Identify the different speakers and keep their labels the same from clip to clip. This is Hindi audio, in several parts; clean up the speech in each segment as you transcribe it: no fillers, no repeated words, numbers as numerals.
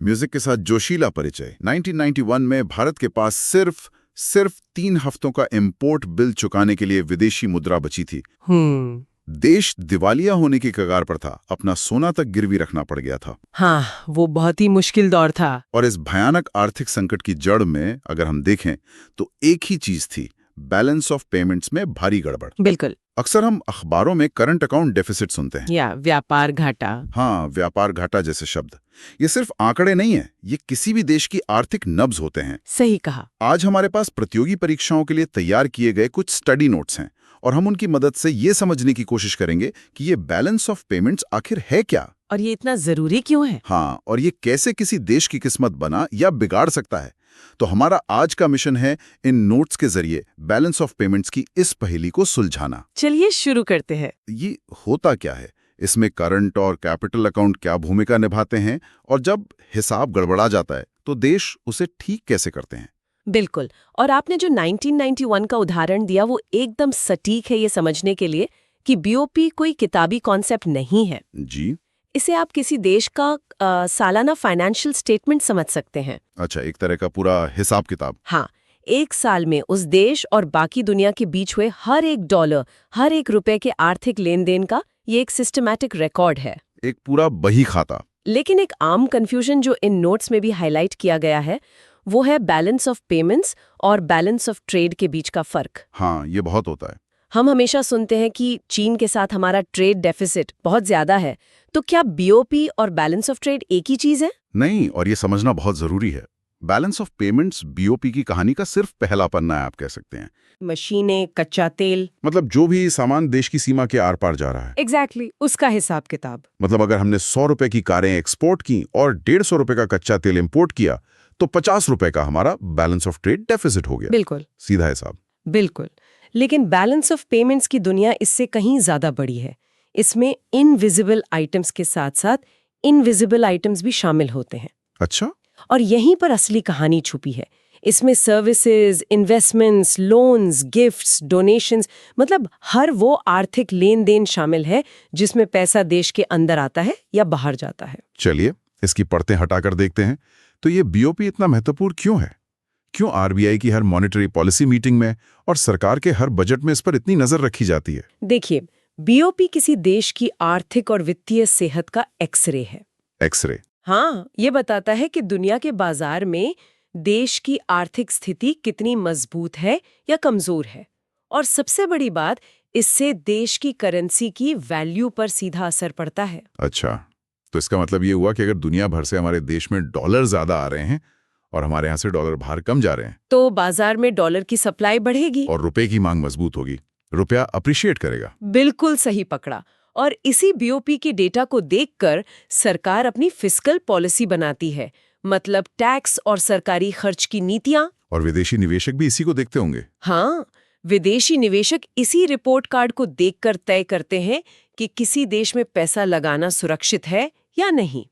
Speaker 1: म्यूजिक के साथ जोशीला परिचय। 1991 में भारत के पास सिर्फ 3 हफ्तों का इंपोर्ट बिल चुकाने के लिए विदेशी मुद्रा बची थी। देश दिवालिया होने की कगार पर था, अपना सोना तक गिरवी रखना पड़ गया था।
Speaker 2: हाँ, वो बहुत ही मुश्किल दौर था।
Speaker 1: और इस भयानक आर्थिक संकट की जड़ में अगर हम देखें तो एक ही चीज थी, बैलेंस ऑफ पेमेंट्स में भारी गड़बड़।
Speaker 2: बिल्कुल।
Speaker 1: अक्सर हम अखबारों में करंट अकाउंट डेफिसिट सुनते हैं,
Speaker 2: या व्यापार घाटा।
Speaker 1: हाँ, व्यापार घाटा जैसे शब्द। ये सिर्फ आंकड़े नहीं है, ये किसी भी देश की आर्थिक नब्ज होते हैं।
Speaker 2: सही कहा।
Speaker 1: आज हमारे पास प्रतियोगी परीक्षाओं के लिए तैयार किए गए कुछ स्टडी नोट्स हैं और हम उनकी मदद से ये समझने की कोशिश करेंगे कि ये बैलेंस ऑफ पेमेंट्स आखिर है क्या,
Speaker 2: और ये इतना जरूरी क्यों है।
Speaker 1: हाँ, और ये कैसे किसी देश की किस्मत बना या बिगाड़ सकता है। तो हमारा आज का मिशन है इन नोट्स के जरिए बैलेंस ऑफ पेमेंट्स की इस पहेली को सुलझाना।
Speaker 2: चलिए शुरू करते हैं।
Speaker 1: ये होता क्या है, इसमें करंट और कैपिटल अकाउंट क्या भूमिका निभाते हैं, और जब हिसाब गड़बड़ा जाता है तो देश उसे ठीक कैसे करते हैं।
Speaker 2: बिल्कुल। और आपने जो 1991 का उदाहरण दिया वो एकदम सटीक है ये समझने के लिए कि बीओपी कोई किताबी कॉन्सेप्ट नहीं है।
Speaker 1: जी,
Speaker 2: इसे आप किसी देश का सालाना फाइनेंशियल स्टेटमेंट समझ सकते हैं।
Speaker 1: अच्छा, एक तरह का पूरा हिसाब किताब।
Speaker 2: हाँ, एक साल में उस देश और बाकी दुनिया के बीच हुए हर एक डॉलर, हर एक रुपए के आर्थिक लेन देन का ये एक सिस्टमैटिक रिकॉर्ड है,
Speaker 1: एक पूरा बही खाता।
Speaker 2: लेकिन एक आम कंफ्यूजन जो इन नोट्स में भी हाईलाइट किया गया है वो है बैलेंस ऑफ पेमेंट्स और बैलेंस ऑफ ट्रेड के बीच का फर्क।
Speaker 1: हाँ, ये बहुत होता है।
Speaker 2: हम हमेशा सुनते हैं कि चीन के साथ हमारा ट्रेड डेफिसिट बहुत ज्यादा है, तो क्या बीओपी और बैलेंस ऑफ ट्रेड एक ही चीज है?
Speaker 1: नहीं, और ये समझना बहुत जरूरी है। बैलेंस ऑफ पेमेंट्स बीओपी की कहानी का सिर्फ पहला पन्ना है, आप कह सकते हैं।
Speaker 2: मशीनें, कच्चा तेल,
Speaker 1: मतलब जो भी सामान देश की सीमा के आर पार जा रहा है।
Speaker 2: एग्जैक्टली, उसका हिसाब किताब।
Speaker 1: मतलब अगर हमने 100 रुपए की कारें एक्सपोर्ट की और 150 रुपए का कच्चा तेल इंपोर्ट किया तो 50 रुपए का हमारा बैलेंस ऑफ ट्रेड डेफिसिट हो गया।
Speaker 2: बिल्कुल,
Speaker 1: सीधा हिसाब।
Speaker 2: बिल्कुल। लेकिन बैलेंस ऑफ पेमेंट्स की दुनिया इससे कहीं ज्यादा बड़ी है। इसमें इनविजिबल आइटम्स के साथ साथ इनविजिबल आइटम्स भी शामिल होते हैं।
Speaker 1: अच्छा,
Speaker 2: और यहीं पर असली कहानी छुपी है। इसमें services, investments, loans, gifts, donations, मतलब हर वो आर्थिक लेन देन शामिल है जिसमें पैसा देश के अंदर आता है या बाहर जाता है।
Speaker 1: चलिए इसकी परतें हटाकर देखते हैं। तो ये बीओपी इतना महत्वपूर्ण क्यों है? क्यों आरबीआई की हर मॉनेटरी पॉलिसी मीटिंग में और सरकार के हर बजट में इस पर इतनी नजर रखी जाती है?
Speaker 2: देखिए, बीओपी किसी देश की आर्थिक और वित्तीय सेहत का एक्सरे है।
Speaker 1: एक्सरे?
Speaker 2: हाँ, ये बताता है कि दुनिया के बाजार में देश की आर्थिक स्थिति कितनी मजबूत है या कमजोर है। और सबसे बड़ी बात, इससे देश की करेंसी की वैल्यू पर सीधा असर पड़ता है।
Speaker 1: अच्छा, तो इसका मतलब ये हुआ कि अगर दुनिया भर से हमारे देश में डॉलर ज्यादा आ रहे हैं और हमारे यहाँ से डॉलर बाहर कम जा रहे हैं,
Speaker 2: तो बाजार में डॉलर की सप्लाई बढ़ेगी
Speaker 1: और रुपए की मांग मजबूत होगी, रुपया अप्रिशिएट करेगा।
Speaker 2: बिल्कुल सही पकड़ा। और इसी बीओपी के डेटा को देखकर सरकार अपनी फिस्कल पॉलिसी बनाती है, मतलब टैक्स और सरकारी खर्च की नीतियां।
Speaker 1: और विदेशी निवेशक भी इसी को देखते होंगे।
Speaker 2: हाँ, विदेशी निवेशक इसी रिपोर्ट कार्ड को देखकर तय करते हैं कि किसी देश में पैसा लगाना सुरक्षित है या नहीं।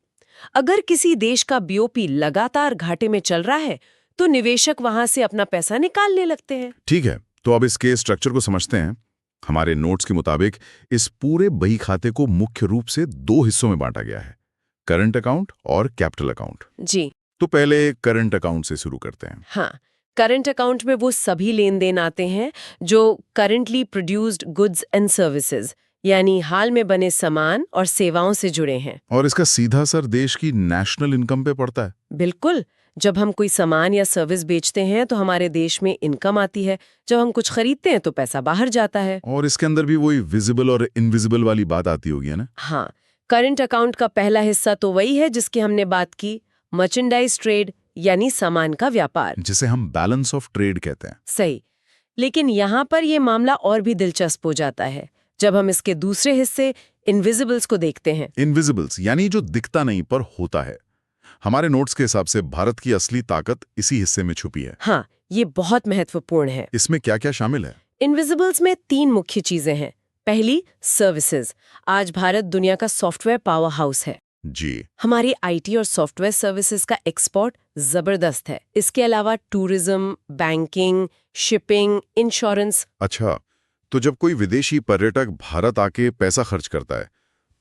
Speaker 2: अगर किसी देश का बीओपी लगातार घाटे में चल रहा है तो निवेशक वहां से अपना पैसा निकालने लगते हैं।
Speaker 1: ठीक है, तो अब इसके स्ट्रक्चर को समझते हैं। हमारे नोट्स के मुताबिक इस पूरे बही खाते को मुख्य रूप से 2 हिस्सों में बांटा गया है, करंट अकाउंट और कैपिटल अकाउंट।
Speaker 2: जी,
Speaker 1: तो पहले करंट अकाउंट से शुरू करते हैं।
Speaker 2: हाँ, करंट अकाउंट में वो सभी लेन देन आते हैं जो currently produced goods and services, यानी हाल में बने सामान और सेवाओं से जुड़े हैं।
Speaker 1: और इसका सीधा असर देश की नेशनल इनकम पे पड़ता है।
Speaker 2: बिल्कुल, जब हम कोई सामान या सर्विस बेचते हैं तो हमारे देश में इनकम आती है, जब हम कुछ खरीदते हैं तो पैसा बाहर जाता है।
Speaker 1: और इसके अंदर भी वही विजिबल और इनविजिबल वाली बात आती होगी, है ना?
Speaker 2: हाँ, करंट अकाउंट का पहला हिस्सा तो वही है जिसकी हमने बात की, मर्चेंडाइज ट्रेड, यानी सामान का व्यापार,
Speaker 1: जिसे हम बैलेंस ऑफ ट्रेड कहते हैं।
Speaker 2: सही। लेकिन यहाँ पर ये मामला और भी दिलचस्प हो जाता है जब हम इसके दूसरे हिस्से इनविजिबल्स को देखते हैं।
Speaker 1: इनविजिबल्स यानी जो दिखता नहीं पर होता है। हमारे नोट्स के हिसाब से भारत की असली ताकत इसी हिस्से में छुपी है।
Speaker 2: हाँ, ये बहुत महत्वपूर्ण है।
Speaker 1: इसमें क्या क्या शामिल है?
Speaker 2: इनविजिबल्स में 3 मुख्य चीजें हैं। पहली, सर्विसेज। आज भारत दुनिया का सॉफ्टवेयर पावर हाउस है।
Speaker 1: जी,
Speaker 2: हमारी आईटी और सॉफ्टवेयर सर्विसेज का एक्सपोर्ट जबरदस्त है। इसके अलावा टूरिज्म, बैंकिंग, शिपिंग, इंश्योरेंस।
Speaker 1: अच्छा, तो जब कोई विदेशी पर्यटक भारत आके पैसा खर्च करता है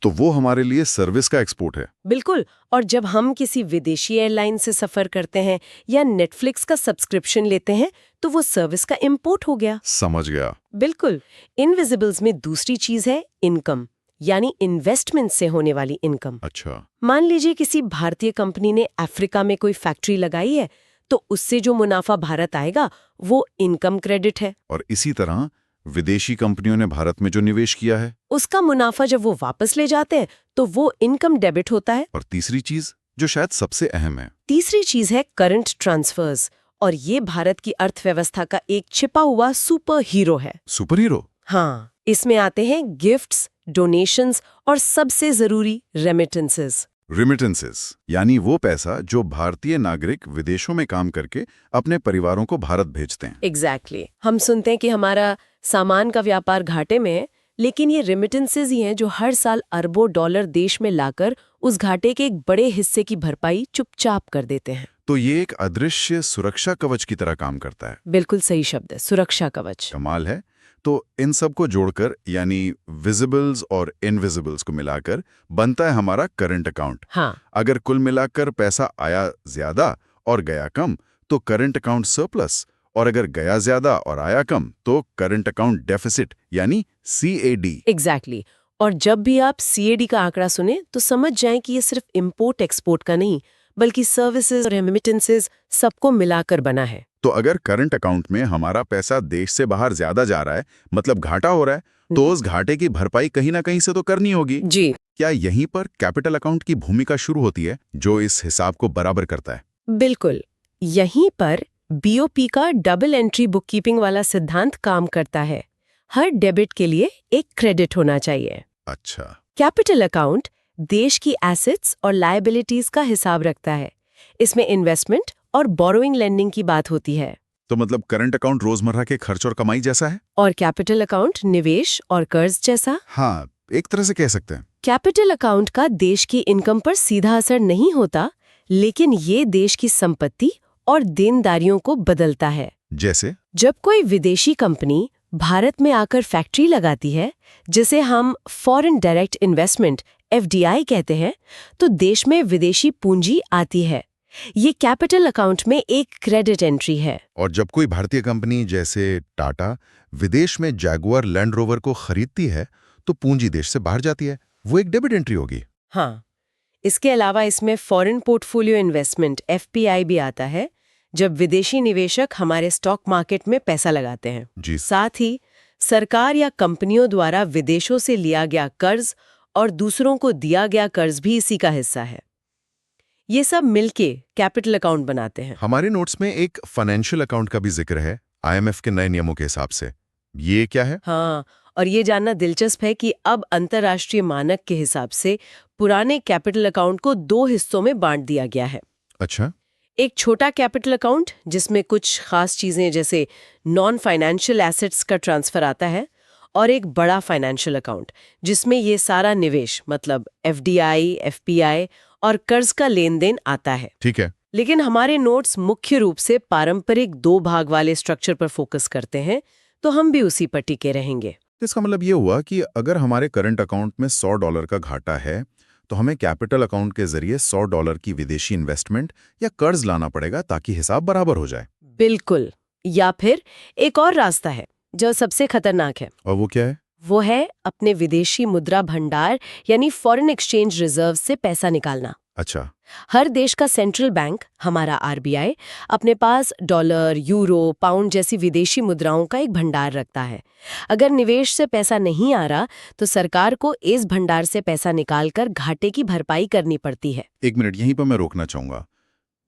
Speaker 1: तो वो हमारे लिए सर्विस का एक्सपोर्ट है।
Speaker 2: बिल्कुल। और जब हम किसी विदेशी एयरलाइन से सफर करते हैं या नेटफ्लिक्स का सब्सक्रिप्शन लेते हैं तो वो सर्विस का इंपोर्ट हो गया।
Speaker 1: समझ गया।
Speaker 2: बिल्कुल। इनविजिबल्स में दूसरी चीज है इनकम, यानी इन्वेस्टमेंट से होने वाली इनकम।
Speaker 1: अच्छा।
Speaker 2: मान लीजिए किसी भारतीय कंपनी ने अफ्रीका में कोई फैक्ट्री लगाई है, तो उससे जो मुनाफा भारत आएगा वो इनकम क्रेडिट है।
Speaker 1: और इसी तरह विदेशी कंपनियों ने भारत में जो निवेश किया है,
Speaker 2: उसका मुनाफा जब वो वापस ले जाते हैं तो वो इनकम डेबिट होता है।
Speaker 1: और तीसरी चीज जो शायद सबसे अहम है,
Speaker 2: तीसरी चीज है करंट ट्रांसफर्स, और ये भारत की अर्थव्यवस्था का एक छिपा हुआ सुपर हीरो है।
Speaker 1: Super hero.
Speaker 2: हाँ, इसमें आते हैं गिफ्ट्स, डोनेशंस और सबसे जरूरी रेमिटेंसेस।
Speaker 1: रिमिटेंसेस, यानी वो पैसा जो भारतीय नागरिक विदेशों में काम करके अपने परिवारों को भारत भेजते हैं।
Speaker 2: एग्जैक्टली। हम सुनते हैं कि हमारा सामान का व्यापार घाटे में है, लेकिन ये रेमिटेंसेस ही हैं जो हर साल अरबों डॉलर देश में लाकर उस घाटे के एक बड़े हिस्से की भरपाई चुपचाप कर देते हैं।
Speaker 1: तो ये एक अदृश्य सुरक्षा कवच की तरह काम करता है।
Speaker 2: बिल्कुल सही शब्द है, सुरक्षा कवच।
Speaker 1: कमाल है। तो इन सब को जोड़कर, यानी विजिबल्स और इनविजिबल्स को मिलाकर बनता है हमारा करंट अकाउंट।
Speaker 2: हाँ।
Speaker 1: अगर कुल मिलाकर पैसा आया ज्यादा और गया कम तो करंट अकाउंट सरप्लस, और अगर गया ज्यादा और आया कम तो करंट अकाउंट डेफिसिट, यानी CAD।
Speaker 2: एग्जैक्टली। और जब भी आप CAD का आंकड़ा सुने तो समझ जाएं कि ये सिर्फ इंपोर्ट एक्सपोर्ट का नहीं, बल्कि सर्विसेज और रेमिटेंसेस सबको मिलाकर बना है।
Speaker 1: तो अगर करंट अकाउंट में हमारा पैसा देश से बाहर ज्यादा जा रहा है, मतलब घाटा हो रहा है, तो उस घाटे की भरपाई कहीं ना कहीं से तो करनी होगी।
Speaker 2: जी।
Speaker 1: क्या यहीं पर कैपिटल अकाउंट की भूमिका शुरू होती है, जो इस हिसाब को बराबर करता है?
Speaker 2: बिल्कुल। यहीं पर BOP का डबल एंट्री बुककीपिंग वाला सिद्धांत काम करता है। हर डेबिट के लिए एक क्रेडिट होना चाहिए।
Speaker 1: अच्छा।
Speaker 2: कैपिटल अकाउंट देश की एसेट्स और लायबिलिटीज का हिसाब रखता है। इसमें इन्वेस्टमेंट और बोरोइंग लेंडिंग की बात होती है।
Speaker 1: तो मतलब करंट अकाउंट रोजमर्रा के खर्च और कमाई जैसा है?
Speaker 2: और कैपिटल अकाउंट निवेश और कर्ज जैसा।
Speaker 1: हाँ, एक तरह से कह सकते हैं।
Speaker 2: कैपिटल अकाउंट का देश की इनकम पर सीधा असर नहीं होता, लेकिन ये देश की संपत्ति और देनदारियों को बदलता है।
Speaker 1: जैसे
Speaker 2: जब कोई विदेशी कंपनी भारत में आकर फैक्ट्री लगाती है, जिसे हम फॉरेन डायरेक्ट इन्वेस्टमेंट FDI कहते हैं, तो देश में विदेशी पूंजी आती है। ये कैपिटल अकाउंट में एक क्रेडिट एंट्री है।
Speaker 1: और जब कोई भारतीय कंपनी जैसे टाटा विदेश में जैगुआर लैंड रोवर को खरीदती है, तो पूंजी देश से बाहर जाती है, वो एक डेबिट एंट्री होगी।
Speaker 2: हाँ। इसके अलावा इसमें फॉरेन पोर्टफोलियो इन्वेस्टमेंट FPI भी आता है, जब विदेशी निवेशक हमारे स्टॉक मार्केट में पैसा लगाते हैं।
Speaker 1: जी।
Speaker 2: साथ ही सरकार या कंपनियों द्वारा विदेशों से लिया गया कर्ज और दूसरों को दिया गया कर्ज भी इसी का हिस्सा है। ये सब मिलके कैपिटल अकाउंट बनाते हैं।
Speaker 1: हमारे नोट्स में एक फाइनेंशियल अकाउंट का भी जिक्र है, IMF के नए नियमों के हिसाब से। ये क्या है?
Speaker 2: हाँ, और ये जानना दिलचस्प है कि अब अंतर्राष्ट्रीय मानक के हिसाब से पुराने कैपिटल अकाउंट को 2 हिस्सों में बांट दिया गया है।
Speaker 1: अच्छा।
Speaker 2: एक छोटा कैपिटल अकाउंट जिसमें कुछ खास चीजें जैसे नॉन फाइनेंशियल एसेट्स का ट्रांसफर आता है, और एक बड़ा फाइनेंशियल अकाउंट जिसमें ये सारा निवेश मतलब FDI, FPI और कर्ज का लेन देन आता है।
Speaker 1: ठीक है।
Speaker 2: लेकिन हमारे नोट्स मुख्य रूप से पारंपरिक 2 भाग वाले स्ट्रक्चर पर फोकस करते हैं, तो हम भी उसी पर टिके रहेंगे।
Speaker 1: इसका मतलब ये हुआ कि अगर हमारे करंट अकाउंट में $100 का घाटा है, तो हमें कैपिटल अकाउंट के जरिए $100 की विदेशी इन्वेस्टमेंट या कर्ज लाना पड़ेगा ताकि हिसाब बराबर हो जाए।
Speaker 2: बिल्कुल। या फिर एक और रास्ता है जो सबसे खतरनाक है।
Speaker 1: और वो क्या है?
Speaker 2: वो है अपने विदेशी मुद्रा भंडार यानी फॉरेन एक्सचेंज रिजर्व से पैसा निकालना।
Speaker 1: अच्छा।
Speaker 2: हर देश का सेंट्रल बैंक, हमारा RBI, अपने पास डॉलर, यूरो, पाउंड जैसी विदेशी मुद्राओं का एक भंडार रखता है। अगर निवेश से पैसा नहीं आ रहा तो सरकार को इस भंडार से पैसा निकालकर घाटे की भरपाई करनी पड़ती है।
Speaker 1: एक मिनट, यहीं पर मैं रोकना चाहूंगा।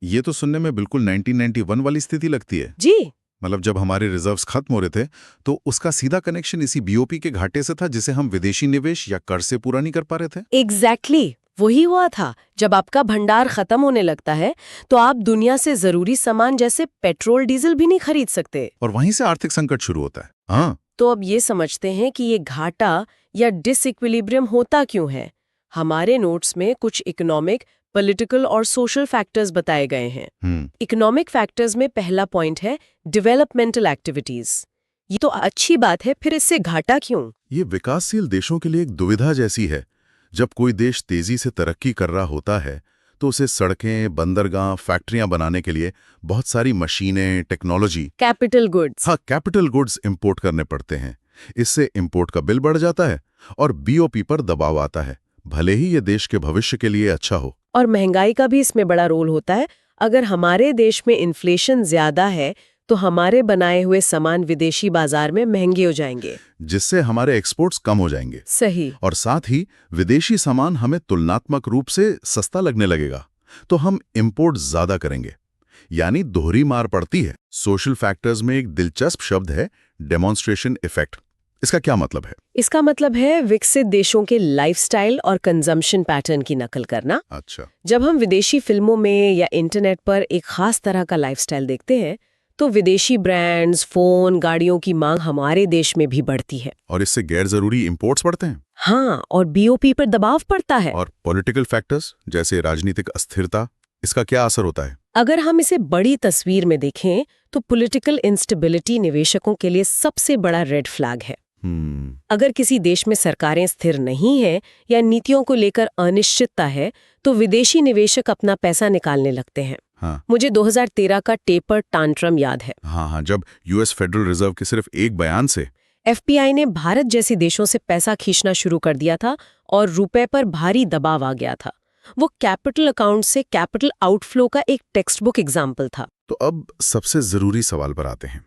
Speaker 1: ये तो सुनने में बिल्कुल 1991 वाली स्थिति लगती है।
Speaker 2: जी।
Speaker 1: मतलब जब हमारे रिजर्व्स खत्म हो रहे थे तो उसका सीधा कनेक्शन इसी BOP के घाटे से था, जिसे हम विदेशी निवेश या कर्ज से पूरा नहीं कर पा रहे थे।
Speaker 2: एग्जैक्टली। वही हुआ था। जब आपका भंडार खत्म होने लगता है तो आप दुनिया से जरूरी सामान जैसे पेट्रोल, डीजल भी नहीं खरीद सकते,
Speaker 1: और वहीं से आर्थिक संकट शुरू होता है। हाँ।
Speaker 2: तो अब ये समझते हैं कि ये घाटा या डिसइक्विलिब्रियम होता क्यों है। हमारे नोट्स में कुछ इकोनॉमिक, पॉलिटिकल और सोशल फैक्टर्स बताए गए हैं। इकोनॉमिक फैक्टर्स में पहला पॉइंट है डेवलपमेंटल एक्टिविटीज। ये तो अच्छी बात है, फिर इससे घाटा क्यों?
Speaker 1: ये विकासशील देशों के लिए एक दुविधा जैसी है। जब कोई देश तेजी से तरक्की कर रहा होता है तो उसे सड़कें, बंदरगाह, फैक्ट्रियां बनाने के लिए बहुत सारी मशीनें, टेक्नोलॉजी,
Speaker 2: कैपिटल गुड्स।
Speaker 1: हाँ, कैपिटल गुड्स इंपोर्ट करने पड़ते हैं। इससे इंपोर्ट का बिल बढ़ जाता है और बीओपी पर दबाव आता है, भले ही ये देश के भविष्य के लिए अच्छा हो।
Speaker 2: और महंगाई का भी इसमें बड़ा रोल होता है। अगर हमारे देश में इन्फ्लेशन ज्यादा है तो हमारे बनाए हुए सामान विदेशी बाजार में महंगे हो जाएंगे,
Speaker 1: जिससे हमारे एक्सपोर्ट्स कम हो जाएंगे।
Speaker 2: सही।
Speaker 1: और साथ ही विदेशी सामान हमें तुलनात्मक रूप से सस्ता लगने लगेगा, तो हम इंपोर्ट ज्यादा करेंगे, यानी दोहरी मार पड़ती है। सोशल फैक्टर्स में एक दिलचस्प शब्द है, डेमोन्स्ट्रेशन इफेक्ट। इसका क्या मतलब है?
Speaker 2: इसका मतलब है विकसित देशों के लाइफस्टाइल और कंजम्पशन पैटर्न की नकल करना।
Speaker 1: अच्छा।
Speaker 2: जब हम विदेशी फिल्मों में या इंटरनेट पर एक खास तरह का लाइफस्टाइल देखते हैं तो विदेशी ब्रांड्स, फोन, गाड़ियों की मांग हमारे देश में भी बढ़ती है।
Speaker 1: और इससे गैर जरूरी इंपोर्ट्स बढ़ते हैं।
Speaker 2: हाँ, और बीओपी पर दबाव पड़ता है।
Speaker 1: और पॉलिटिकल फैक्टर्स जैसे राजनीतिक अस्थिरता, इसका क्या असर होता है?
Speaker 2: अगर हम इसे बड़ी तस्वीर में देखें तो पॉलिटिकल इंस्टेबिलिटी निवेशकों के लिए सबसे बड़ा रेड फ्लैग है। अगर किसी देश में सरकारें स्थिर नहीं हैं या नीतियों को लेकर अनिश्चितता है तो विदेशी निवेशक अपना पैसा निकालने लगते हैं।
Speaker 1: हाँ।
Speaker 2: मुझे 2013 का टेपर टांट्रम याद है।
Speaker 1: हाँ, जब यूएस फेडरल रिजर्व के सिर्फ एक बयान से
Speaker 2: एफपीआई ने भारत जैसे देशों से पैसा खींचना शुरू कर दिया था और रुपए पर भारी दबाव आ गया था। वो कैपिटल अकाउंट से कैपिटल आउटफ्लो का एक टेक्स्ट बुक एग्जाम्पल था।
Speaker 1: तो अब सबसे जरूरी सवाल पर आते हैं।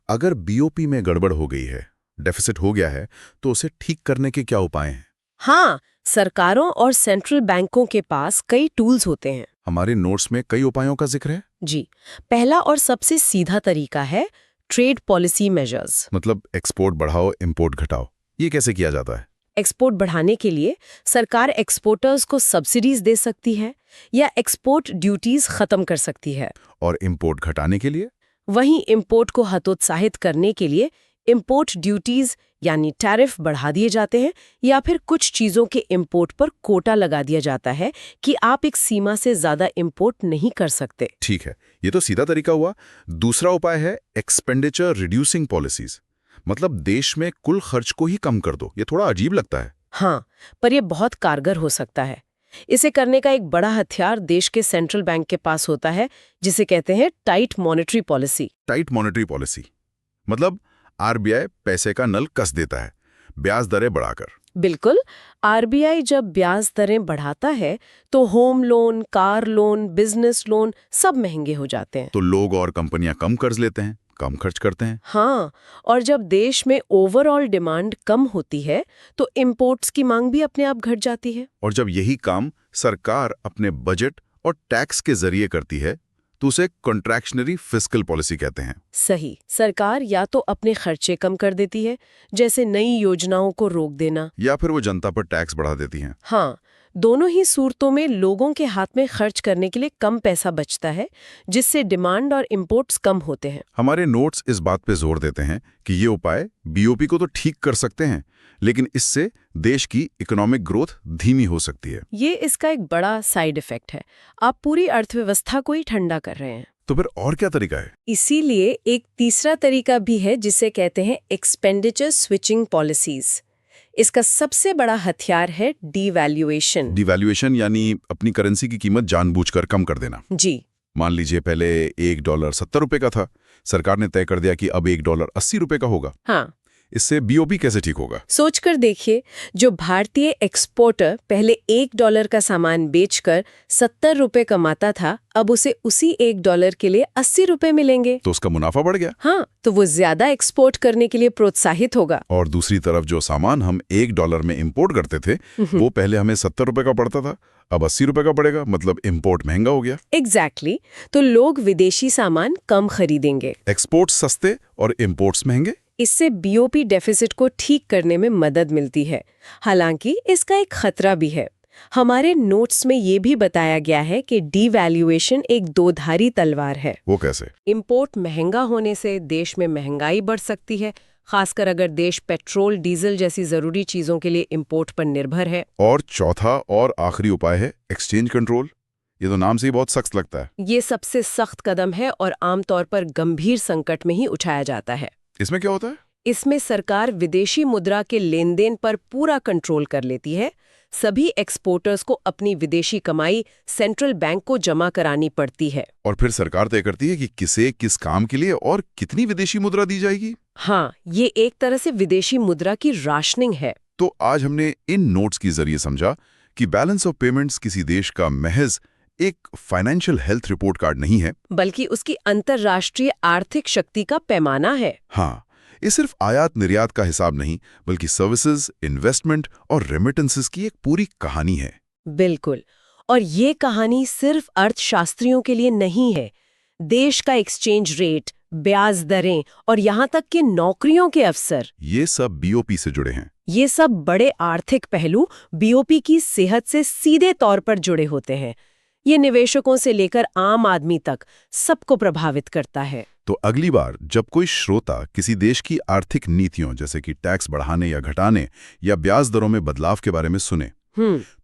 Speaker 1: अगर बीओपी में गड़बड़ हो गई है, डेफिसिट हो गया है, तो उसे ठीक करने के क्या उपाय हैं?
Speaker 2: हाँ, सरकारों और सेंट्रल बैंकों के पास कई टूल्स होते हैं।
Speaker 1: हमारे नोट्स में कई उपायों का जिक्र है।
Speaker 2: जी, पहला और सबसे सीधा तरीका है ट्रेड पॉलिसी मेजर्स।
Speaker 1: मतलब एक्सपोर्ट बढ़ाओ, इंपोर्ट घटाओ। ये कैसे किया जाता है?
Speaker 2: एक्सपोर्ट बढ़ाने के लिए सरकार एक्सपोर्टर्स को सब्सिडीज दे सकती है या एक्सपोर्ट ड्यूटीज खत्म कर सकती है।
Speaker 1: और इंपोर्ट घटाने के लिए?
Speaker 2: वहीं इंपोर्ट को हतोत्साहित करने के लिए इंपोर्ट ड्यूटीज यानी टैरिफ बढ़ा दिए जाते हैं या फिर कुछ चीजों के इंपोर्ट पर कोटा लगा दिया जाता है कि आप एक सीमा से ज्यादा इंपोर्ट नहीं कर सकते।
Speaker 1: ठीक है, ये तो सीधा तरीका हुआ। दूसरा उपाय है एक्सपेंडिचर रिड्यूसिंग पॉलिसीज। मतलब देश में कुल खर्च को ही कम कर दो। ये थोड़ा अजीब लगता है।
Speaker 2: हाँ, पर यह बहुत कारगर हो सकता है। इसे करने का एक बड़ा हथियार देश के सेंट्रल बैंक के पास होता है, जिसे कहते हैं tight monetary policy.
Speaker 1: Tight monetary policy मतलब आरबीआई पैसे का नल कस देता है, ब्याज दरें बढ़ाकर।
Speaker 2: बिल्कुल। आरबीआई जब ब्याज दरें बढ़ाता है तो home loan, car loan, business loan सब महंगे हो जाते हैं।
Speaker 1: तो लोग और कंपनियां कम कर्ज लेते हैं, कम खर्च करते हैं।
Speaker 2: हाँ, और जब देश में ओवरऑल डिमांड कम होती है तो इंपोर्ट्स की मांग भी अपने आप घट जाती है।
Speaker 1: और जब यही काम सरकार अपने बजट और टैक्स के जरिए करती है तो उसे कॉन्ट्रैक्शनरी फिस्कल पॉलिसी कहते हैं।
Speaker 2: सही। सरकार या तो अपने खर्चे कम कर देती है, जैसे नई योजनाओं को रोक देना,
Speaker 1: या फिर वो जनता पर टैक्स बढ़ा देती हैं।
Speaker 2: हाँ, दोनों ही सूरतों में लोगों के हाथ में खर्च करने के लिए कम पैसा बचता है, जिससे डिमांड और इंपोर्ट्स कम होते हैं।
Speaker 1: हमारे नोट्स इस बात पे जोर देते हैं कि ये उपाय बीओपी को तो ठीक कर सकते हैं, लेकिन इससे देश की इकोनॉमिक ग्रोथ धीमी हो सकती है।
Speaker 2: ये इसका एक बड़ा साइड इफेक्ट है। आप पूरी अर्थव्यवस्था को ही ठंडा कर रहे हैं।
Speaker 1: तो फिर और क्या तरीका है?
Speaker 2: इसीलिए एक तीसरा तरीका भी है जिसे कहते हैं एक्सपेंडिचर स्विचिंग पॉलिसीज। इसका सबसे बड़ा हथियार है डिवैल्यूएशन।
Speaker 1: डिवैल्यूएशन यानी अपनी करेंसी की कीमत जानबूझकर कम कर देना।
Speaker 2: जी।
Speaker 1: मान लीजिए पहले $1 70 का था, सरकार ने तय कर दिया कि अब $1 80 का होगा।
Speaker 2: हाँ,
Speaker 1: इससे बीओपी कैसे ठीक होगा?
Speaker 2: सोचकर देखिए, जो भारतीय एक्सपोर्टर पहले $1 का सामान बेचकर 70 रुपए कमाता था, अब उसे उसी $1 के लिए 80 रुपए मिलेंगे।
Speaker 1: तो उसका मुनाफा बढ़ गया।
Speaker 2: हाँ, तो वो ज्यादा एक्सपोर्ट करने के लिए प्रोत्साहित होगा।
Speaker 1: और दूसरी तरफ जो सामान हम $1 में इंपोर्ट करते थे वो पहले हमें 70 रुपए का पड़ता था, अब 80 रुपए का पड़ेगा, मतलब इंपोर्ट महंगा हो गया।
Speaker 2: एग्जैक्टली। तो लोग विदेशी सामान कम खरीदेंगे,
Speaker 1: एक्सपोर्ट सस्ते और इंपोर्ट्स महंगे।
Speaker 2: इससे बीओपी डेफिसिट को ठीक करने में मदद मिलती है। हालांकि इसका एक खतरा भी है। हमारे नोट्स में ये भी बताया गया है कि डिवैल्यूएशन एक दोधारी तलवार है।
Speaker 1: वो कैसे?
Speaker 2: इंपोर्ट महंगा होने से देश में महंगाई बढ़ सकती है, खासकर अगर देश पेट्रोल, डीजल जैसी जरूरी चीजों के लिए इंपोर्ट पर निर्भर है।
Speaker 1: और चौथा और आखिरी उपाय है एक्सचेंज कंट्रोल। ये तो नाम से ही बहुत सख्त लगता है।
Speaker 2: ये सबसे सख्त कदम है और आमतौर पर गंभीर संकट में ही उठाया जाता है।
Speaker 1: इसमें क्या होता है?
Speaker 2: इसमें सरकार विदेशी मुद्रा के लेन देन पर पूरा कंट्रोल कर लेती है। सभी एक्सपोर्टर्स को अपनी विदेशी कमाई सेंट्रल बैंक को जमा करानी पड़ती है।
Speaker 1: और फिर सरकार तय करती है कि किसे किस काम के लिए और कितनी विदेशी मुद्रा दी जाएगी।
Speaker 2: हाँ, ये एक तरह से विदेशी मुद्रा की राशनिंग है।
Speaker 1: तो आज हमने इन नोट्स के जरिए समझा कि बैलेंस ऑफ पेमेंट्स किसी देश का महज एक फाइनेंशियल हेल्थ रिपोर्ट कार्ड नहीं है,
Speaker 2: बल्कि उसकी अंतर्राष्ट्रीय आर्थिक शक्ति का पैमाना है।
Speaker 1: हाँ, ये सिर्फ आयात निर्यात का हिसाब नहीं, बल्कि सर्विसेज, इन्वेस्टमेंट और रेमिटेंसेस की एक पूरी कहानी है।
Speaker 2: बिल्कुल। और ये कहानी सिर्फ अर्थशास्त्रियों के लिए नहीं है। देश का एक्सचेंज रेट, ब्याज दरें और यहाँ तक कि नौकरियों के अवसर,
Speaker 1: ये सब बीओपी से जुड़े हैं।
Speaker 2: ये सब बड़े आर्थिक पहलू बीओपी की सेहत से सीधे तौर पर जुड़े होते हैं। ये निवेशकों से लेकर आम आदमी तक सबको प्रभावित करता है।
Speaker 1: तो अगली बार जब कोई श्रोता किसी देश की आर्थिक नीतियों जैसे कि टैक्स बढ़ाने या घटाने या ब्याज दरों में बदलाव के बारे में सुने,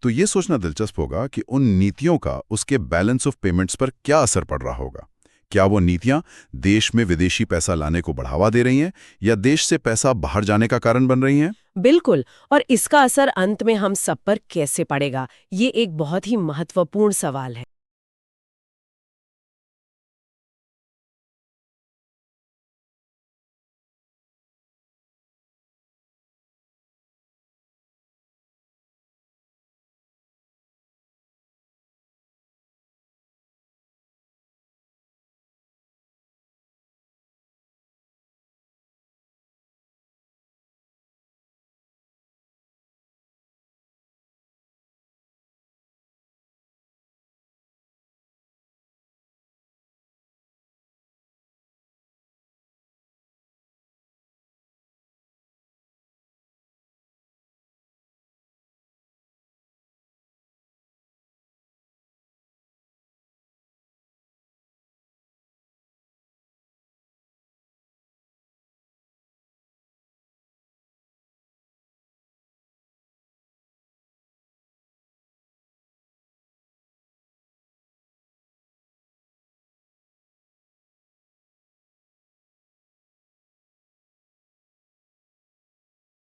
Speaker 1: तो ये सोचना दिलचस्प होगा कि उन नीतियों का उसके बैलेंस ऑफ पेमेंट्स पर क्या असर पड़ रहा होगा। क्या वो नीतियां देश में विदेशी पैसा लाने को बढ़ावा दे रही हैं या देश से पैसा बाहर जाने का कारण बन रही हैं?
Speaker 2: बिल्कुल। और इसका असर अंत में हम सब पर कैसे पड़ेगा, ये एक बहुत ही महत्वपूर्ण सवाल है।